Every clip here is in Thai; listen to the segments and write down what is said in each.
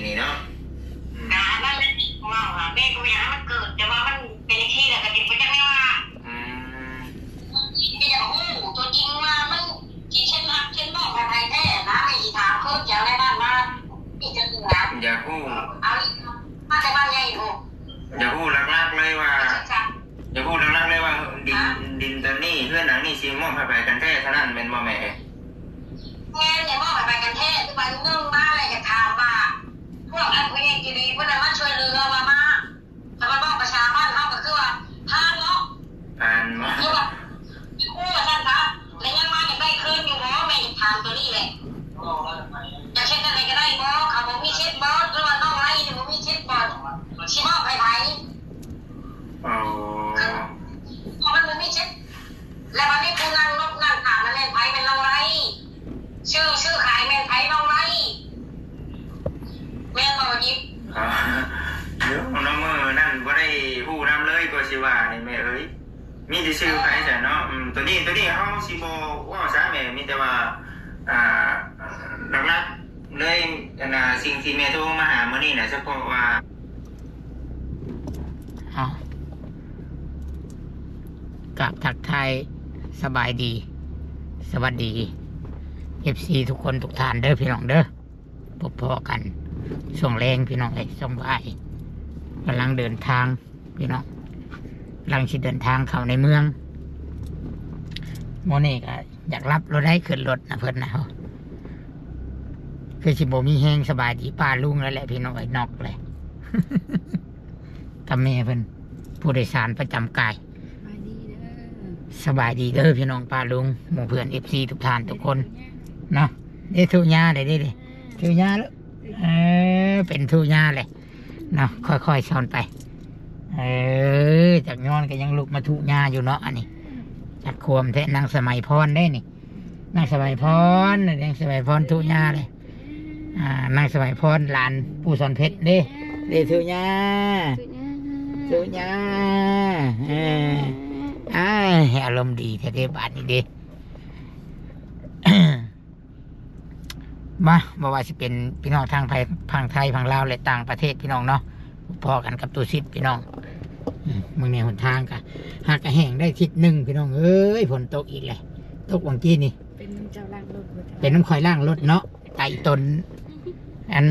นี่เนาะนั่นแหละว่าแม่กูอยากให้มันเกิดแต่ว่ามันเป็นที่แหละก็ติดไปจังไม่ว่าที่จะหูตัวจริงว่ามันกี่เช่นรักเช่นบอกอะไรแท้นะไอ้ถามเขาจะอะไรบ้างมาที่จะเหนืออย่าหูเอามาจากบ้านใหญ่ถูกอย่าหูลักๆเลยว่าอย่าหูลักๆเลยว่าดินตัวนี้เพื่อนหนังนี่ซีม่วงไปกันแท้เท่านั้นเป็นบ่แม่แง่เนี่ยมองไปกันแท้ทุกวันนึ่งมาอะไรจะถามว่าพวกอันนี้จีดีพวกนั้นมาช่วยเรือว่ามาแต่มันบอกประชาบ้านเขาก็คือว่าทานเนาะคือว่าคู่กับท่านครับแล้วยังมาอย่างได้คืนอยู่เนาะแม่จะถามตัวนี้แหละจะเช็ดอะไรก็ได้บอสเขาบอกมีเช็ดบอสหรือว่าน้องไรเนี่ยบอกมีเช็ดบอสชิมอไปไหนพอมันบอกมีเช็ดแล้ววันนี้คุณนั่งนกนั่งถามมันเล่นไพ่เป็นน้องไรชื่อขายแมนไพ่น้องไรแม่บอกยิบเดี๋ยวน้องมือนั่นก็ได้หูน้ำเลยก็ชิว่านี่แม่เอ้ยมีแต่ชื่อใครใช่เนาะตัวนี้เขาชิโบว่าซะแม่มีแต่ว่าหลักๆเลยสิ่งที่แม่โทรมาหาเมื่อนี้นะเฉพาะว่ากับทักทายสบายดีสวัสดี FC ทุกคนทุกท่านเด้อพี่น้องเด้อพบพอกันช่วงแรงพี่น้องช่วงบ่ายกำลังเดินทางพี่น้องกำลังชิดเดินทางเข้าในเมืองโมนี่ก็อยากรับรถได้ขึ้นรถนะเพิ่นนะคือชิโบมีแห้งสบายดีป้าลุงแล้วแหละพี่น้องนอกเลยทำเมเพิ่นผู้โดยสารประจำกายสบายดีเด้อพี่น้องป้าลุงหมู่เพื่อน FC ทุกท่านทุกคนเนาะได้ทุญาได้ทุญาแล้วเป็นทุญาเลยเนาะค่อยๆช้อนไปจากย้อนก็ยังลุกมาทุญาอยู่เนาะอันนี้จากควมแท้นางสมัยพรได้นี่นางสมัยพรนางสมัยพรทุญาเลยนางสมัยพรหลานปู่สอนเพชรเด้ทุญาอารมณ์ดีแท้ๆบาดนี้เด้มาบอกว่าจะเป็นพี่น้องทางไทยพังลาวและต่างประเทศพี่น้องเนาะพอกันกับตัวซิดพี่น้องมึงในหนทางกันหากกระแห้งได้ทิศหนึ่งพี่น้องเอ้ยฝนตกอีกเลยตกวังกี้นี่เป็นน้ำเจ้าล่างรถเป็นน้ำคอยล่างรถเนาะไต่ตนอัน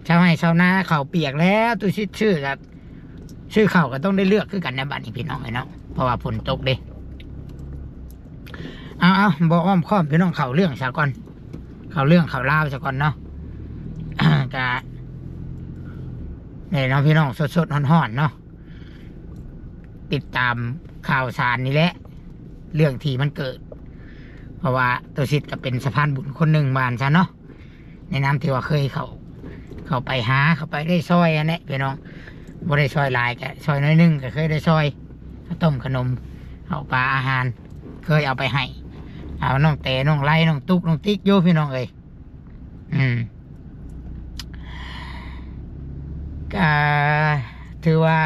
ชาวไร่ชาวนาเขาเปียกแล้วตัวซิดชื่อครับชื่อเขาก็ต้องได้เลือกคือกันนะบัดนี้พี่น้องเนาะเพราะว่าฝนตกเด้เอาบอกอ้อมค้อมพี่น้องเขาเรื่องซะก่อนเขาเรื่องเขาเล่าซะก่อนเนาะกะเนี่ยน้องพี่น้องสดๆห่อนๆเนาะติดตามข่าวสารนี่แหละเรื่องที่มันเกิดเพราะว่าตัวซิดก็เป็นสะพานบุญคนหนึ่งบ้านซะเนาะในน้ำที่ว่าเคยเขาไปหาเขาไปได้ซอยอันนี้พี่น้องบ่ได้ซอยหลายแกซอยน้อยนึงก็เคยได้ซอยข้าวต้มขนมเอาปลาอาหารเคยเอาไปให้เอาน้องเต๋น้องไล่น้องตุ๊กน้องติ๊กโยพี่น้องเอ้ยก็ถือว่า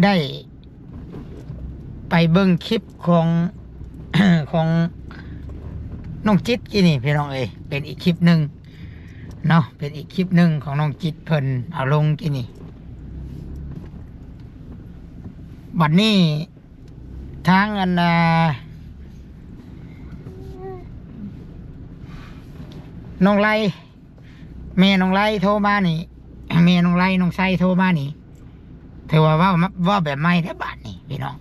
ได้ไปเบิ่งคลิปของ ของน้องจิตกี่นี่พี่น้องเอ้ยเป็นอีกคลิปหนึ่งเนาะเป็นอีกคลิปหนึ่งของน้องจิตเพิ่นเอาลงกี่นี่บัดนี้ทางอันน้องไล่แม่น้องไล่โทรมานี่แม่น้องไล่น้องไส้โทรมานี่เธอว่าแบบไม่ได้บาทนี่พี่น้อง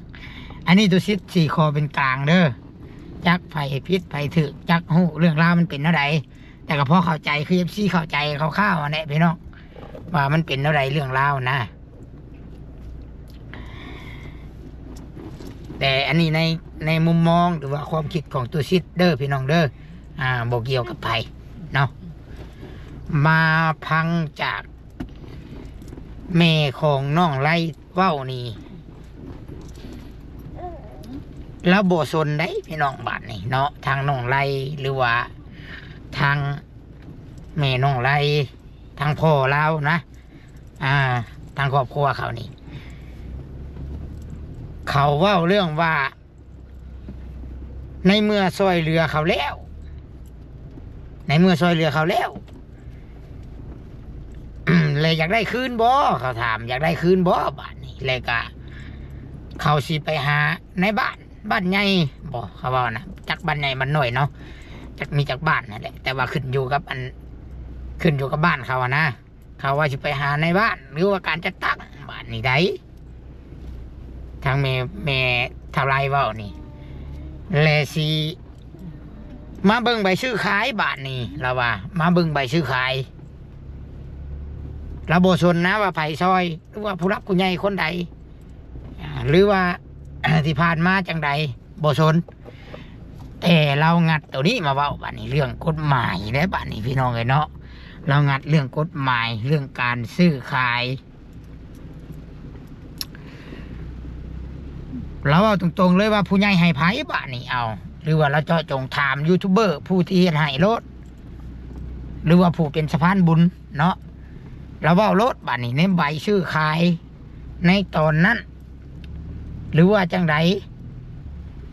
อันนี้ตัวซิดสี่คอเป็นกลางเด้อจักไผ่พิษไผ่ถือจักหูเรื่องราวมันเป็นเท่าไหร่แต่ก็พอเข้าใจคือFCเข้าใจข้าวๆเนี่ยพี่น้องว่ามันเป็นเท่าไหร่เรื่องราวนะแต่อันนี้ในมุมมองหรือว่าความคิดของตัวซิดเด้อพี่น้องเด้อบอกเกี่ยวกับไผ่เนาะมาพังจากแม่ของน้องไล่เว้านี่แล้วโบสนได้พี่น้องบ้านนี่เนาะทางน้องไล่หรือว่าทางแม่น้องไล่ทางพ่อเรานะทางครอบครัวเขานี่เขาเว้าเรื่องว่าในเมื่อซอยเรือเขาแล้ว เลยอยากได้คืนบ่เขาถามอยากได้คืนบ่บ้านนี้เลยก็เขาสิไปหาในบ้านใหญ่บ่เขาว่านะจากบ้านใหญ่มันหน่อยเนาะจากมีจากบ้านนั่นแหละแต่ว่าขึ้นอยู่กับบ้านเขาอะนะเขาว่าสิไปหาในบ้านหรือว่าการจัดตั้งบ้านนี่ได้ทางแม่เท่าไรเว้านี่แลสิมาเบิ่งใบซื้อขายบ้านนี่เราว่ามาเบิ่งใบซื้อขายเราโบสนนะว่าไผ่ซอยหรือว่าผู้รับผู้ใหญ่คนใดหรือว่า ที่ผ่านมาจังใดโบสนแต่เรางัดตัวนี้มาเว้าบ้านนี้เรื่องกฎหมายและบ้านนี้พี่น้องเลยเนาะเรางัดเรื่องกฎหมายเรื่องการซื้อขายเราเอาตรงๆเลยว่าผู้ใหญ่ให้ไผ่บ้านนี้เอาหรือว่าเราเจาะจงถามยูทูบเบอร์ผู้ที่ให้รถหรือว่าผู้เป็นสะพานบุญเนาะเราว่ารถบ้านนี้ในใบซื้อขายในตอนนั้นหรือว่าจังใด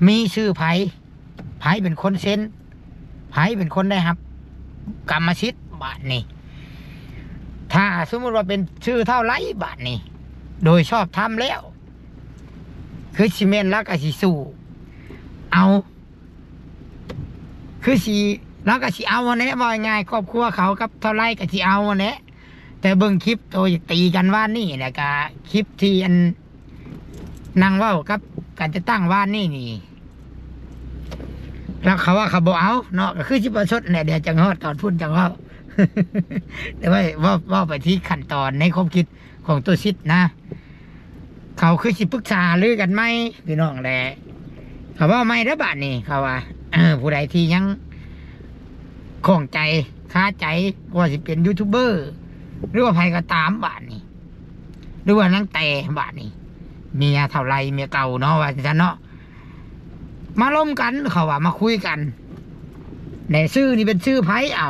มีชื่อไผ่เป็นคนเซ็นไผ่เป็นคนได้ครับกรรมสิทธิ์บ้านนี้ถ้าสมมติว่าเป็นชื่อเท่าไรบ้านนี้โดยชอบทำแล้วคือซีเมนแล้วก็สีสู่เอาคือสีแล้วก็สีเอาวันนี้ว่าง่ายครอบครัวเขากับเท่าไรก็สีเอาวันนี้แต่เบิ่งคลิปตัวตีกันว่านี่แหละก็คลิปที่อันนั่งว่ากับการจะตั้งว่านี่แล้วเขาว่าเขาบอกเอาเนาะก็คือชิบะชดเนี่ยเดี๋ยวจังฮอดก่อนพูดจังว่า แต่ว่าไปที่ขั้นตอนในความคิดของตัวซิดนะเขาคือสิปรึกษาลือกันไหมพี่น้องแหละเขาว่าไม่ได้บาทนี่เขาว่าผู้ใดที่ยังข้องใจคาใจว่าสิเป็นยูทูบเบอร์หรือว่าใครก็ตามบาทนี่หรือว่านั่งแต่บาทนี่เมียเท่าไรเมียเก่าเนาะว่าจะเนาะมาล้มกันเขาว่ามาคุยกันในชื่อนี่เป็นชื่อไผ่เอา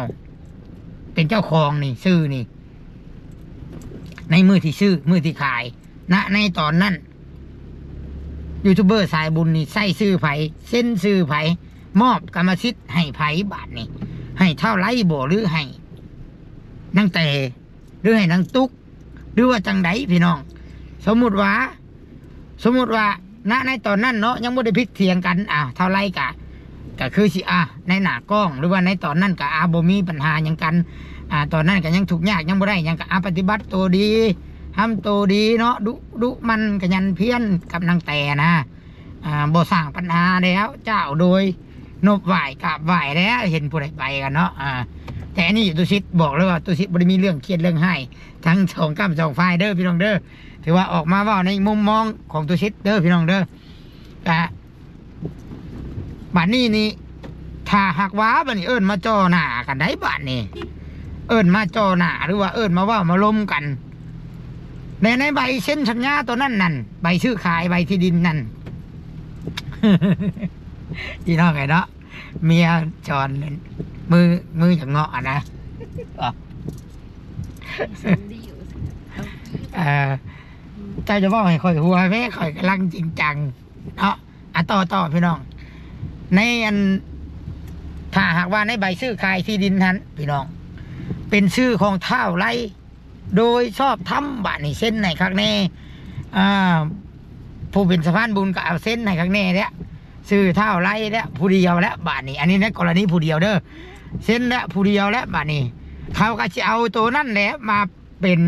เป็นเจ้าของนี่ชื่อนี่ในมือที่ชื่อมือที่ขายณในตอนนั้นยูทูบเบอร์สายบุญนี่ใส่ชื่อไผ่เส้นชื่อไผ่มอบกรรมสิทธิ์ให้ไผ่บาทนี่ให้เท่าไรบ่หรือให้นั่งแต่หรือให้นางตุ๊กหรือว่าจังไดพี่น้องสมมุติว่าณในตอนนั้นเนาะยังไม่ได้พิกเถียงกันเท่าไรก็คือสิในหน้ากล้องหรือว่าในตอนนั้นก็บ่มีปัญหาอย่างกันตอนนั้นก็ยังถูกยากยังบ่ได้ยังก็ปฏิบัติตัวดีทำตัวดีเนาะดุมันกยันเพี้ยนกับนางแต่นะบ่สร้างปัญหาแล้วเจ้าโดยนบไหวกับไหวแล้วเห็นผู้ใดไปกันเนาะแต่อันนี้ตุสิตบอกเลยว่าตุสิตบ่ได้มีเรื่องเครียดเรื่องให้ทั้งสองกับสองฝ่ายเด้อพี่น้องเด้อถือว่าออกมาว่าในมุมมองของตุสิตเด้อพี่น้องเด้อบ้านนี้นี่ถ้าหักว้าบ้านนี้เอิ้นมาจ่อหน้ากันได้บ้านนี้เอิ้นมาจ่อหน้าหรือว่าเอิ้นมาว่ามาล้มกันในใบเซ็นสัญญาตัวนั่นใบซื้อขายใบที่ดินนั่น พี่น้องไงเนาะเมียจอนมือจากเงาะนะเจ้าจะบอกให้คอยหัวแม่คอยกำลังจริงจังเนาะต่อพี่น้องในถ้าหากว่าในใบซื้อขายที่ดินนั้นพี่น้องเป็นชื่อของเท่าไรโดยชอบทำบ้านนี่เส้นไหนครั้งแน่ผู้เป็นสะพานบุญก็เอาเส้นไหนครั้งแน่เนี่ยชื่อเท่าไรแล้วผู้เดียวแล้วบ้านนี้อันนี้ในกรณีผู้เดียวเด้อเส้นแล้วผู้เดียวแล้วบ้านนี้เขาก็จะเอาตัวนั่นแหละมาเป็น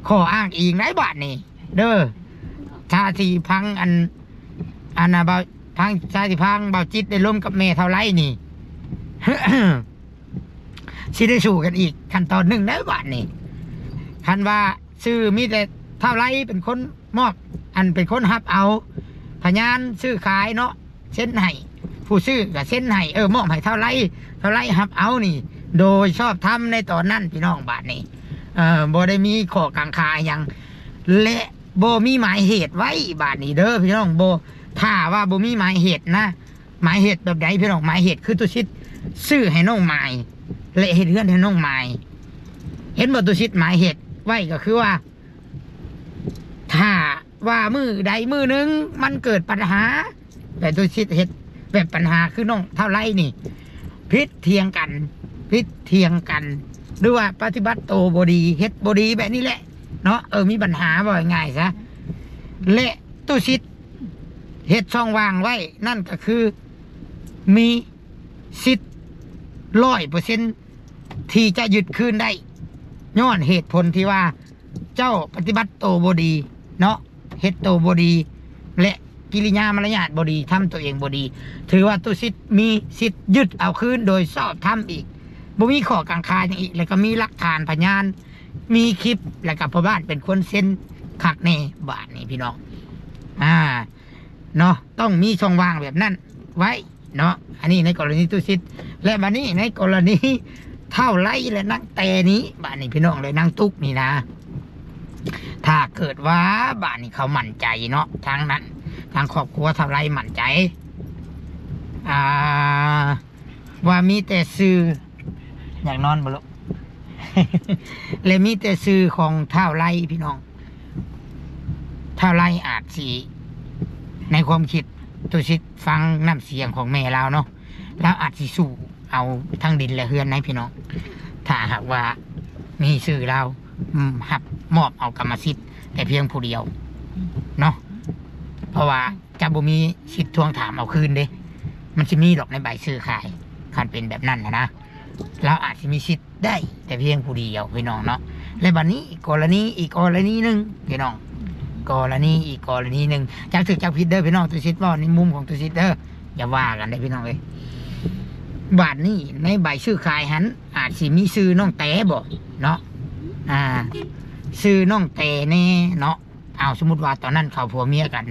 ข้ออ้างอิงในบ้านนี้เด้อท่าทีพังอันน่ะเบาพังท่าทีพังเบาจิตได้ร่วมกับเมย์เท่าไรนี่ สิได้สู่กันอีกขั้นตอนหนึ่งในบ้านนี้คันว่าซื้อมีแต่เท่าไรเป็นคนมอบเป็นคนฮับเอาพยานซื้อขายเนาะเส้นให้ผู้ซื้อกับเส้นให้มอบให้เท่าไรฮับเอานี่โดยชอบทำในตอนนั้นพี่น้องบ้านนี้บ่ได้มีข้อกังขาอย่างและบ่มีหมายเหตุไว้บาดนี้เด้อพี่น้องบ่ถ้าว่าบ่มีหมายเหตุนะหมายเหตุแบบใดพี่น้องหมายเหตุคือตัวชิดซื้อให้น้องหมายและเหตุเลื่อนให้น้องหมายเห็นบ่ตัวชิดหมายเหตุไว้ก็คือว่าถ้าว่ามือใดมือนึงมันเกิดปัญหาแต่ตัวชิดเหตุแบบปัญหาคือน้องเท่าไรนี่พิษเทียงกัน หรือว่าปฏิบัติโตบดีเฮ็ดบดีแบบนี้แหละเนาะมีปัญหาบ่อยง่ายซะและตุสิทธิ์เฮ็ดช่องว่างไว้นั่นก็คือมีสิทธิ์100%ที่จะยึดคืนได้ย้อนเหตุผลที่ว่าเจ้าปฏิบัติโตบดีเนาะเฮ็ดโตบดีและกิริยามารยาทบดีทำตัวเองบดีถือว่าตุสิทธิ์มีสิทธิ์ยึดเอาคืนโดยชอบธรรมอีกบ่มีข้อกังขาอย่างอีกแล้วก็มีหลักฐานพยานมีคลิปแล้วก็พ่อบ้านเป็นคนเซ็นคักแน่บาทนี่พี่น้องเนาะต้องมีช่องว่างแบบนั้นไว้เนาะอันนี้ในกรณีตุสิทธิ์และบัดนี้ในกรณีเท่าไรและนางแต่นี้บาทนี้พี่น้องเลยนางตุ๊กนี่นะถ้าเกิดว่าบาทนี้เขามั่นใจเนาะทางนั้นทางครอบครัวเท่าไรมั่นใจว่ามีแต่ซื้ออยากนอนบ่ลูก และมีแต่ซื้อของเท่าไรพี่น้องเท่าไรอาจสิในความคิดตุสิทธิ์ฟังน้ำเสียงของแม่เราเนาะแล้วอาจสิสู้เอาทั้งดินและเฮือนให้พี่น้องถ้าหากว่ามีสื่อเราหับมอบเอากรรมสิทธิ์แต่เพียงผู้เดียวเนาะเพราะว่าจะบ่มีสิทธิ์ทวงถามเอาคืนเด้มันจะมีหรอกในใบซื้อขายคันเป็นแบบนั้นนะเราอาจจะมีสิทธิ์ได้แต่เพียงผู้เดียวพี่น้องเนาะและบัดนี้กรณีอีกกรณีหนึ่งพี่น้องกรณีอีกกรณีหนึ่งจากถึกจากผิดเด้อพี่น้องตุสิทธิ์ว่าในมุมของตุสิทธิ์เด้ออย่าว่ากันได้พี่น้องเลยบาทนี้ในใบซื้อขายหันอาจสิมีซื้อน้องแต่บ่เนาะซื้อน้องแต่แน่เนาะเอาสมมติว่าตอนนั้นเขาผัวเมียกัน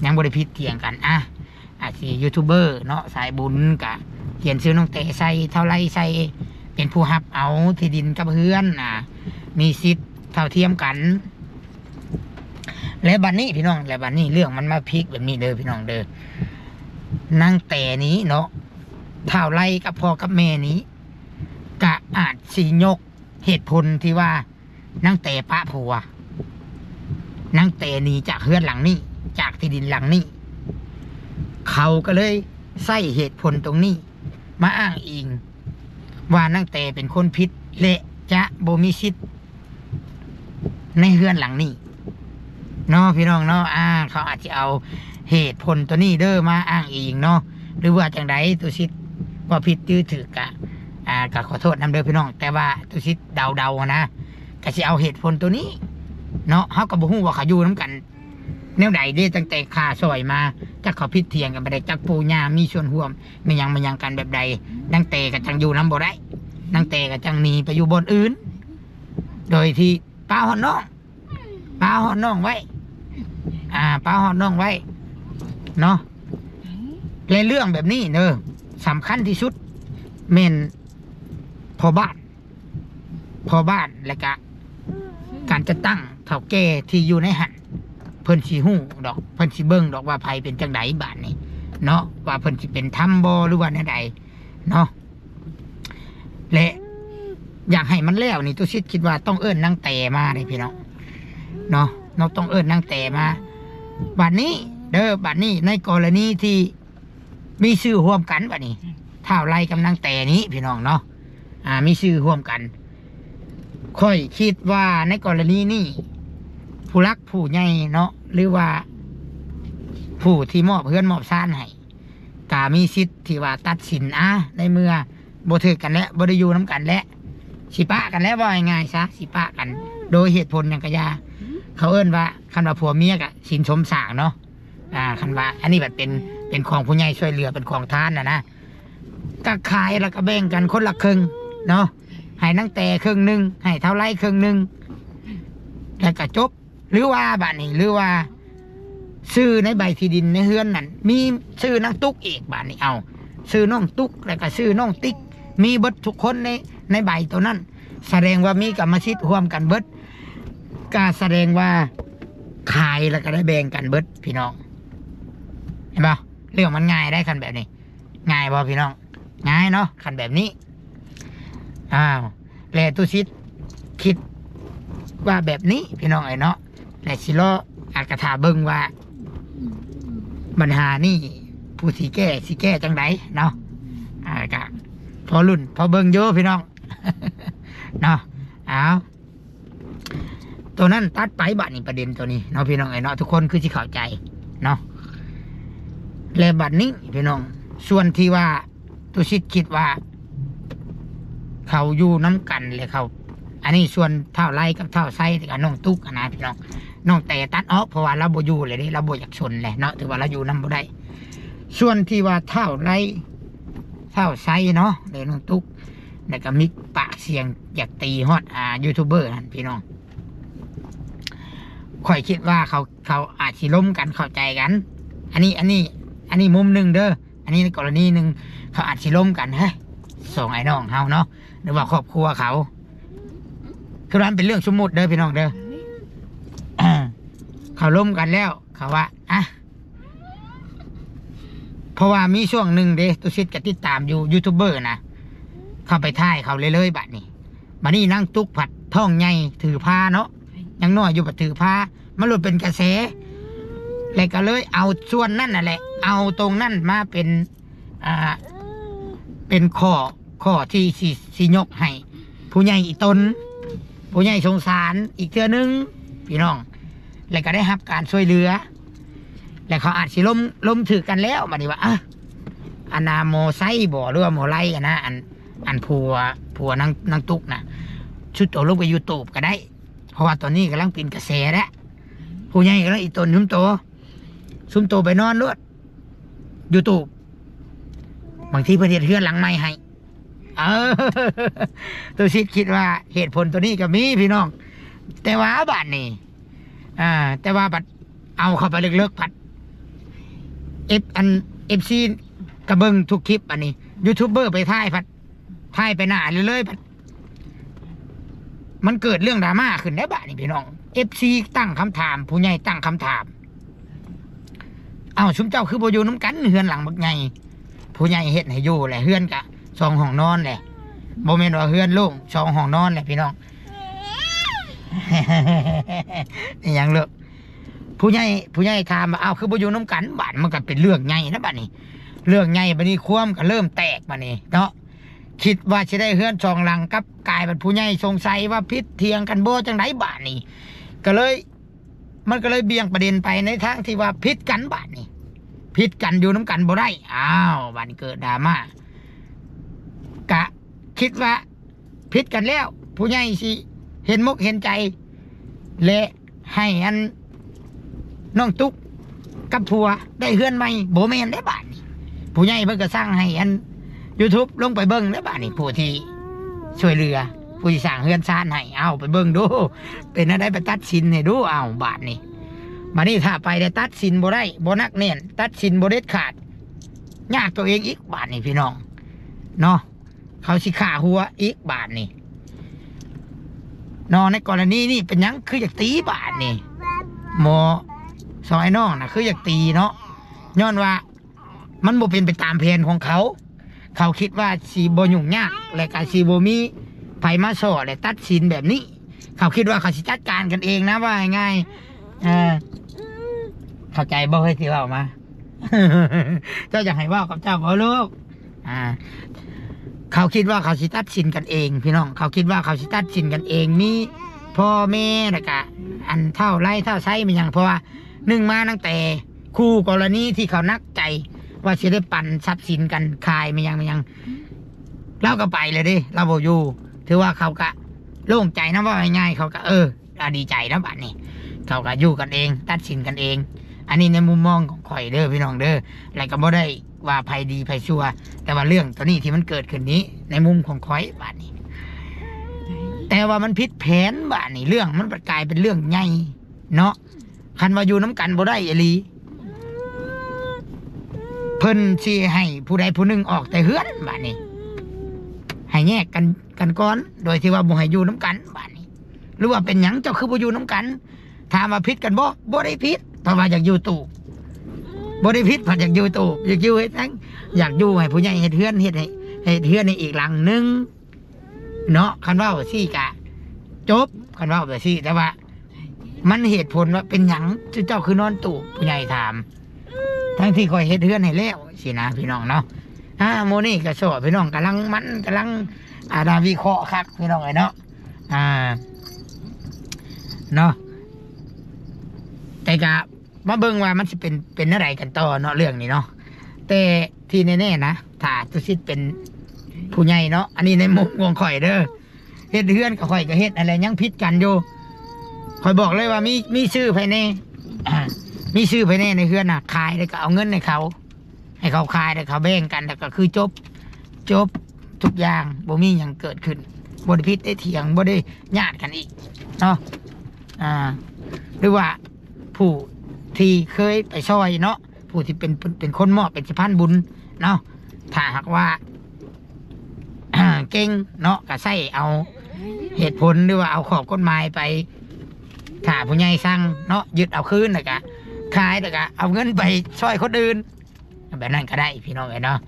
ยังบริพิษเถียงกันอาจสิยูทูบเบอร์เนาะสายบุญกะเขียนซื้อน้องแต่ใส่เท่าไรใส่เป็นผู้ฮับเอาที่ดินกับเพื่อนมีสิทธิ์เท่าเทียมกันและบัดนี้พี่น้องและบัดนี้เรื่องมันมาพลิกแบบนี้เด้อพี่น้องเด้อนางแต่นี้เนาะเท่าไรกับพ่อกับแม่นี้กะอาจสิยกเหตุผลที่ว่านางแต่ปะผัวนางแต่นี้จากเฮือนหลังนี้จากที่ดินหลังนี้เขาก็เลยใส่เหตุผลตรงนี้มาอ้างอิงว่านางแต่เป็นคนผิดและจะบ่มีสิทธิ์ในเฮือนหลังนี้เนาะพี่น้องเนาะเขาอาจจะเอาเหตุผลตัวนี้เด้อมาอ้างอิงเนาะหรือว่าจังไดตุสิทธิ์ว่าผิดตื้อถือกะก็ขอโทษนำเด้อพี่น้องแต่ว่าตุสิทธิ์เดานะก็สิเอาเหตุผลตัวนี้เนาะเขาก็บ่ฮู้ว่าเขาอยู่นํกันแนวใดเด้ตั้งแต่ค่าซอยมาจักเขาผิดเถียงกันไปได้จักปู่ย่ามีส่วนร่วมมันยังกันแบบใดตั้งแต่ก็จังอยู่นํบ่ได้ตั้งแต่ก็จังหนีไปอยู่บนอื่นโดยที่ป้าฮอดน้องไว้ป้าฮอดน้องไว้เนาะและเรื่องแบบนี้เนอะสำคัญที่สุดเมนพอบ้านและกะการจะตั้งเฒ่าแก่ที่อยู่ในหันเพิ่นสิฮู้ดอกเพิ่นสิเบิ่งดอกว่าไผเป็นจังไดบ้านนี้เนาะว่าเพิ่นสิเป็นธรรมบ่หรือว่าแนวใดเนาะและอยากให้มันแล้วนี่ตุสิทธิ์คิดว่าต้องเอิ้นนางแต่มาเลยพี่น้องเนาะต้องเอิ้นนางแต่มาบัดนี้เด้อบัดนี้ในกรณีที่มีชื่อร่วมกันบัดนี้เท่าไรกับนางแต่นี้พี่น้องเนาะมีชื่อร่วมกันค่อยคิดว่าในกรณีนี้ผู้รักผู้ใหญ่เนาะหรือว่าผู้ที่มอบเพื่อนมอบซ่านให้กามีสิทธิ์ที่ว่าตัดสินในเมื่อบ่ถือกันแล้วบ่ได้อยู่น้ำกันแล้วสิปะกันแล้วว่าง่ายๆซะสิปะกัน โดยเหตุผลอย่างกะยาเขาเอิ้นว่าคันว่าผัวเมียกะสินสมสางเนาะคันว่าอันนี้แบบเป็นของผู้ใหญ่ช่วยเหลือเป็นของทานนะก็ขายแล้วก็แบ่งกันคนละครึ่งเนาะให้นางแต่ครึ่งนึงให้เท่าไรครึ่งนึงแล้วก็จบหรือว่าบ้านนี้หรือว่าซื้อในใบที่ดินในเฮือนนั่นมีซื้อนางตุ๊กอีกบ้านนี้เอาซื้อน้องตุ๊กแล้วก็ซื้อน้องติ๊กมีเบิดทุกคนในใบตัวนั้นแสดงว่ามีกรรมสิทธิ์ร่วมกันเบิดก็แสดงว่าขายแล้วก็ได้แบ่งกันเบิดพี่น้องเห็นป่ะเรื่องมันง่ายได้คันแบบนี้ง่ายป่ะพี่น้องง่ายเนาะคันแบบนี้แล้วตุสิทธิ์คิดว่าแบบนี้พี่น้องไอ้เนาะและสิล้ออากาถาเบิ่งว่าปัญหานี่ผู้สิแก้จังไดเนาะก็พอรุ่นพอเบิ่งเยอะพี่น้อง เนาะเอาตัวนั้นตัดไปบัดนี้ประเด็นตัวนี้เนาะพี่น้องไอ้เนาะทุกคนคือสิเข้าใจเนาะและบัดนี้พี่น้องส่วนที่ว่าตุชิดคิดว่าเขาอยู่น้ำกันเลยเขาอันนี้ส่วนเท่าไรกับเท่าไส้กับน้องตุ๊กนะพี่น้องน้องแต่ตัดออกเพราะว่าเราบ่อยู่เลยนี่เราบ่อยากชนเลยเนาะถือว่าเราอยู่น้ำบ่ได้ส่วนที่ว่าเท่าไรเท่าไส้เนาะเลยน้องตุ๊กแล้วก็มิกปากเสียงอยากตีฮอตยูทูบเบอร์นั่นพี่น้องข่อยคิดว่าเขาอาจสิล้มกันเข้าใจกันอันนี้มุมหนึ่งเด้ออันนี้ในกรณีหนึ่งเขาอาจสิล้มกันเฮ้ยส่งไอ้น้องเฮาเนาะหรือว่าครอบครัวเขาคือนั้นเป็นเรื่องสมมุติเด้อพี่น้องเด้อ เขาล้มกันแล้วเขาว่าอ่ะเพราะว่ามีช่วงหนึ่งเด้ตุชิดกับติดตามอยู่ยูทูบเบอร์นะเข้าไปท่ายเขาเลยบัดนี้มานี่นั่งตุ๊กผัดท่องใหญ่ถือผ้าเนาะยังน้อยอยู่ผัดถือผ้ามันหลุดเป็นกระแสเลยก็เลยเอาส่วนนั่นน่ะแหละเอาตรงนั่นมาเป็นข้อที่สิยกให้ผู้ใหญ่อีตนผู้ใหญ่สงสารอีกเทื่อนึงพี่น้องแล้วก็ได้รับการช่วยเหลือแล้วเขาอาจสิล้มถือกันแล้วมาดีว่าอันนาโมไซบ่หรือว่าโมไลนะอันผัวนางตุกนะชุดตัวลงไปยูทูบก็ได้เพราะว่าตอนนี้กำลังเป็นกระแสแล้วผู้ใหญ่กำลังอีตนซุ่มโตไปนอนรวดยูทูบบางทีเพื่อนเฮือนหลังไม้ให้ตัวชิดคิดว่าเหตุผลตัวนี้ก็มีพี่น้องแต่ว่าบัดนี่แต่ว่าบัดเอาเข้าไปเลิกๆผัดFC กระเบิงทุกคลิปอันนี้ยูทูบเบอร์ไปถ่ายไปหน้าเลยผัดมันเกิดเรื่องดราม่าขึ้นได้บัดนี่พี่น้อง FC ตั้งคำถามผู้ใหญ่ตั้งคำถามชุมเจ้าคือบ่อยู่น้ำกันเฮือนหลังบักใหญ่ผู้ใหญ่เฮ็ดให้อยู่แหละเฮือนกะ2 ห้องนอนแหละบ่แม่นว่าเฮือนโล่ง2 ห้องนอนแหละพี่น้อง นี่ยังเลิกผู้ใหญ่ถามว่าคือบ่อยู่น้ำกันบัดมันก็เป็นเรื่องใหญ่นะบัดนี้เรื่องใหญ่บัดนี้ความก็เริ่มแตกบัดนี้เนาะคิดว่าสิได้เฮือน2 หลังกับกลายเป็นผู้ใหญ่สงสัยว่าพิษเถียงกันบ่จังไดบัดนี้มันก็เลยเบี่ยงประเด็นไปในทางที่ว่าพิษกันบัดนี้พิษกันอยู่น้ำกันบ่ได้บัดนี้เกิดดราม่ากะคิดว่าพิษกันแล้วผู้ใหญ่สิเห็นมุกเห็นใจและให้น้องตุ๊กกับผัวได้เฮือนใหม่โบแมนได้บาทนี่ผู้ใหญ่เพิ่งก็สร้างให้YouTube ลงไปเบิ้งได้บาทนี่ผู้ที่ช่วยเหลือผู้ที่สร้างเฮือนซ่านให้ไปเบิ้งดูเป็นอะไรไปตัดสินให้ดูบาทนี่มานี่ถ้าไปได้ตัดสินบ่ได้บ่นักแน่นตัดสินบ่เด็ดขาดยากตัวเองอีกบาทนี่พี่น้องเนาะเขาสิฆ่าหัวอีกบาทนี่ในกรณีนี่เป็นยังคืออยากตีบาทนี่หมอซอยน้องนะคืออยากตีเนาะย้อนว่ามันบ่เป็นไปตามแผนของเขาคิดว่าสีบ่ยุ่งยากและการสีบ่มีไผมาสอและตัดสินแบบนี้เขาคิดว่าเขาสิจัดการกันเองนะว่าง่ายเข้าใจบ่ให้ที่เว้ามา เจ้าอยากให้เว้ากับเจ้าบ่ลูกเขาคิดว่าเขาสิตัดสินกันเองพี่น้องเขาคิดว่าเขาสิตัดสินกันเองมีพ่อแม่แล้วก็อันเท่าไรเท่าไซมันยังเพราะว่า1มาตั้งแต่คู่กรณีที่เขานักใจว่าสิได้ปั่นทรัพย์สินกันคายมันยังเราก็ไปเลยดิเราบ่อยู่ถือว่าเขาก็โล่งใจนะว่าง่ายเขาก็ดีใจนะบัดนี้เขาก็อยู่กันเองตัดสินกันเองอันนี้ในมุมมองของข่อยเด้อพี่น้องเด้ออะไรก็บ่ได้ว่าภัยดีภัยชั่วแต่ว่าเรื่องตัวนี้ที่มันเกิดขึ้นนี้ในมุมของข่อยบาดนี้แต่ว่ามันผิดแผนบาดนี้เรื่องมันกลายเป็นเรื่องใหญ่เนาะคันว่าอยู่น้ำกันบ่ได้อีหลีเพิ่นสิให้ผู้ใดผู้หนึ่งออกแต่เฮือนบาดนี้ให้แยกกันก่อนโดยที่ว่าบ่ให้อยู่น้ำกันบาดนี้หรือว่าเป็นหยังเจ้าคือบ่อยู่น้ำกันถามว่าผิดกันบ่ได้ผิดเพราะว่าอยากอยู่ตู่บ่ได้ผิดเพราะอยากอยู่ตู่อยากอยู่ให้ทั้งอยากอยู่ให้ผู้ใหญ่เฮ็ดเฮือนเฮ็ดเฮือนในอีกหลังนึงเนาะคันว่าซี่กะจบคันว่าแบบซี่แต่ว่ามันเหตุผลว่าเป็นหยังเจ้าคือนอนตู่ผู้ใหญ่ถามทั้งที่คอยเฮ็ดเฮือนให้แล้วสินะพี่น้องเนาะโมนี่ก็สอบพี่น้องกำลังดาวิเคราะห์ครับพี่น้องไอ้เนาะ เนาะแต่กะมาเบิ่งว่ามันจะเป็นอะไรกันต่อเนาะเรื่องนี้เนาะแต่ที่แน่ๆนะถ้าตุสิตเป็นผู้ใหญ่เนาะอันนี้ในมุมของข่อยเด้อเฮ็ดเฮือนกับข่อยก็เฮ็ดอะไรยังพิษกันอยู่ข่อยบอกเลยว่ามีชื่อภายในมีชื่อภายในในเฮือนน่ะขายแล้วก็เอาเงินให้เขาขายแล้วเขาแบ่งกันแล้วก็คือจบทุกอย่างบ่มีหยังเกิดขึ้นบ่ได้พิษได้เถียงบ่ได้ญาติกันอีกเนาะหรือว่าผู้ที่เคยไปช่วยเนาะผู้ที่เป็นคนมอบเป็นสะพานบุญเนาะถ้าหากว่า เก่งเนาะก็ใส่เอาเหตุผลหรือว่าเอาขอบกฎหมายไปถ้าผู้ใหญ่สั่งเนาะยึดเอาคืนแล้วก็ขายแล้วก็เอาเงินไปช่วยคนอื่นแบบนั้นก็ได้พี่น้องเนาะ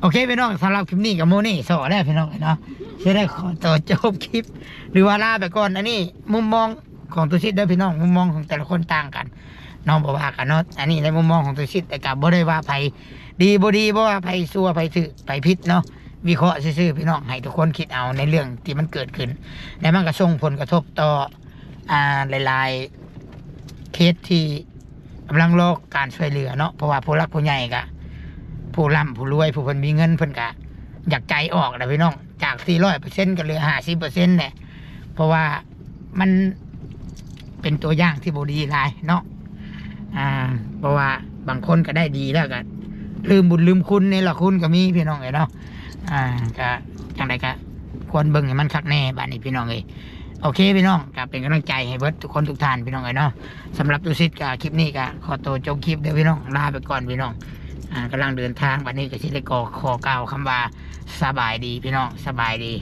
โอเคพี่น้องสำหรับคลิปนี้กับโมนี่สอนแล้วพี่น้องเนาะจะได้ขอต่อจบคลิปหรือว่าลาไปก่อนอันนี้มุมมองของตัวชิดเด้อพี่น้องมุมมองของแต่ละคนต่างกันน้องบอกว่ากันเนาะอันนี้ในมุมมองของตัวชิดแต่กับบ่ได้ว่าไผดีบ่ดีบ่ว่าไผซัวไผถือไผผิดเนาะวิเคราะห์ซื่อๆพี่น้องให้ทุกคนคิดเอาในเรื่องที่มันเกิดขึ้นและมันก็ส่งผลกระทบต่อหลายๆเคสที่กำลังรอการช่วยเหลือเนาะเพราะว่าผู้รักผู้ใหญ่ก็ผู้ร่ำผู้รวยผู้คนมีเงินเพิ่นก็อยากใจออกนะพี่น้องจาก400%ก็เหลือ50%เนี่ยเพราะว่ามันเป็นตัวอย่างที่บ่ดีหลายเนาะเพราะว่าบางคนก็ได้ดีแล้วก็ลืมบุญลืมคุณในละคุณก็มีพี่น้องเนาะก็จังไดก็ควรเบิ่งให้มันคักแน่บ้านนี้พี่น้องโอเคพี่น้องก็เป็นกำลังใจให้เบิร์ดทุกคนทุกท่านพี่น้องเนาะสำหรับตุสิตกับคลิปนี้ก็ขอตัวจบคลิปเดี๋ยวพี่น้องลาไปก่อนพี่น้องกำลังเดินทางวันนี้ก็สิได้ขอกล่าวคำว่าสบายดีพี่น้องสบายดี